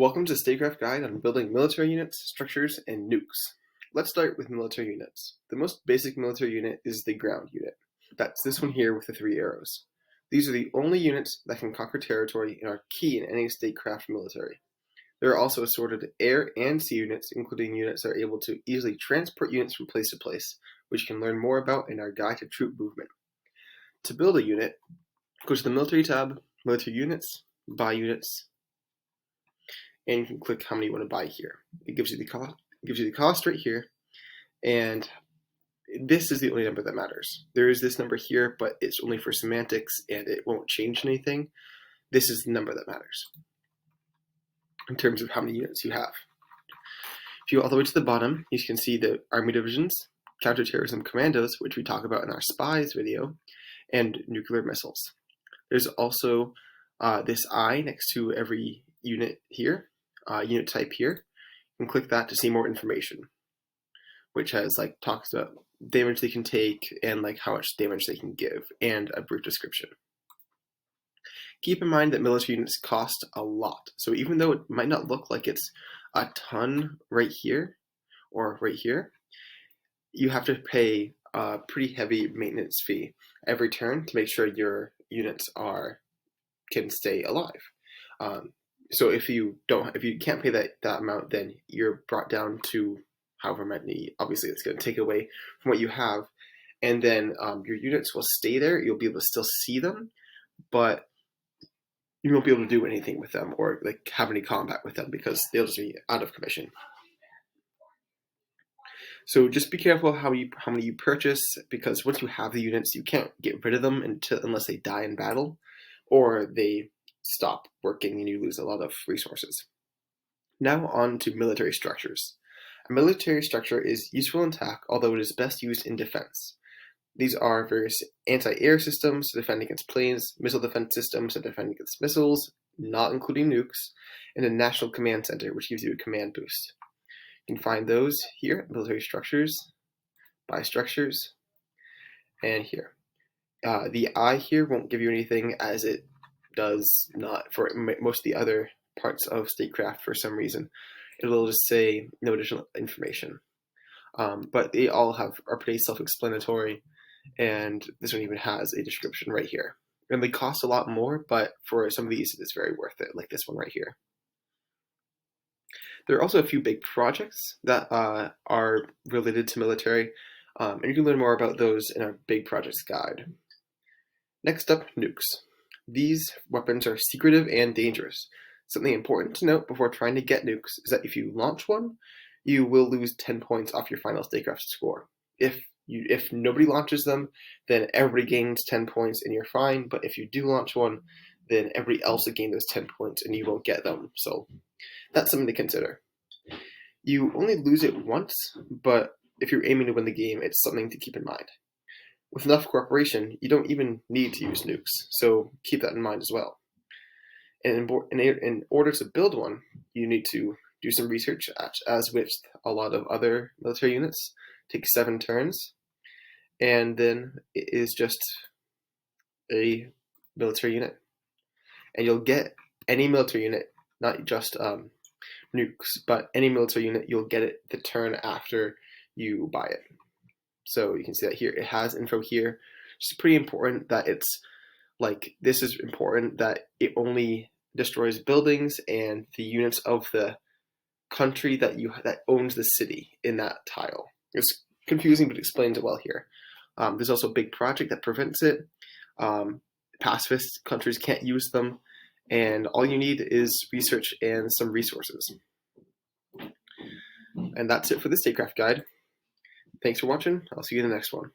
Welcome to Statecraft Guide on building military units, structures, and nukes. Let's start with military units. The most basic military unit is the ground unit. That's this one here with the 3 arrows. These are the only units that can conquer territory and are key in any statecraft military. There are also assorted air and sea units, including units that are able to easily transport units from place to place, which you can learn more about in our Guide to Troop Movement. To build a unit, go to the Military tab, Military Units, Buy Units, and you can click how many you want to buy here. It gives you the cost right here, and this is the only number that matters. There is this number here, but it's only for semantics and it won't change anything. This is the number that matters in terms of how many units you have. If you go all the way to the bottom, you can see the Army Divisions, Counterterrorism Commandos, which we talk about in our SPIES video, and nuclear missiles. There's also this I next to every unit here. Unit type here, and click that to see more information, which has talks about damage they can take and how much damage they can give, and a brief description. Keep in mind that military units cost a lot, so even though it might not look like it's a ton right here or right here, you have to pay a pretty heavy maintenance fee every turn to make sure your units can stay alive. So if you can't pay that amount, then you're brought down to however many. Obviously, it's going to take away from what you have, and then your units will stay there. You'll be able to still see them, but you won't be able to do anything with them or have any combat with them because they'll just be out of commission. So just be careful how many you purchase, because once you have the units, you can't get rid of them unless they die in battle or they stop working and you lose a lot of resources. Now on to military structures. A military structure is useful in attack, although it is best used in defense. These are various anti-air systems to defend against planes, missile defense systems to defend against missiles, not including nukes, and a national command center, which gives you a command boost. You can find those here, military structures, buy structures, and here. The I here won't give you anything, as it does not for most of the other parts of Statecraft. For some reason, it will just say no additional information. But they all are pretty self-explanatory, and this one even has a description right here. And they cost a lot more, but for some of these, it's very worth it, like this one right here. There are also a few big projects that are related to military, and you can learn more about those in our Big Projects Guide. Next up, nukes. These weapons are secretive and dangerous. Something important to note before trying to get nukes is that if you launch one, you will lose 10 points off your final Statecraft score. If nobody launches them, then everybody gains 10 points and you're fine, but if you do launch one, then everybody else will gain those 10 points and you won't get them, so that's something to consider. You only lose it once, but if you're aiming to win the game, it's something to keep in mind. With enough cooperation, you don't even need to use nukes, so keep that in mind as well. And in order to build one, you need to do some research, as with a lot of other military units. Take 7 turns, and then it is just a military unit. And you'll get any military unit, not just nukes, but any military unit, you'll get it the turn after you buy it. So you can see that here, it has info here. It's pretty important that this is important that it only destroys buildings and the units of the country that owns the city in that tile. It's confusing, but explains it well here. There's also a big project that prevents it. Pacifist countries can't use them, and all you need is research and some resources. And that's it for the Statecraft Guide. Thanks for watching. I'll see you in the next one.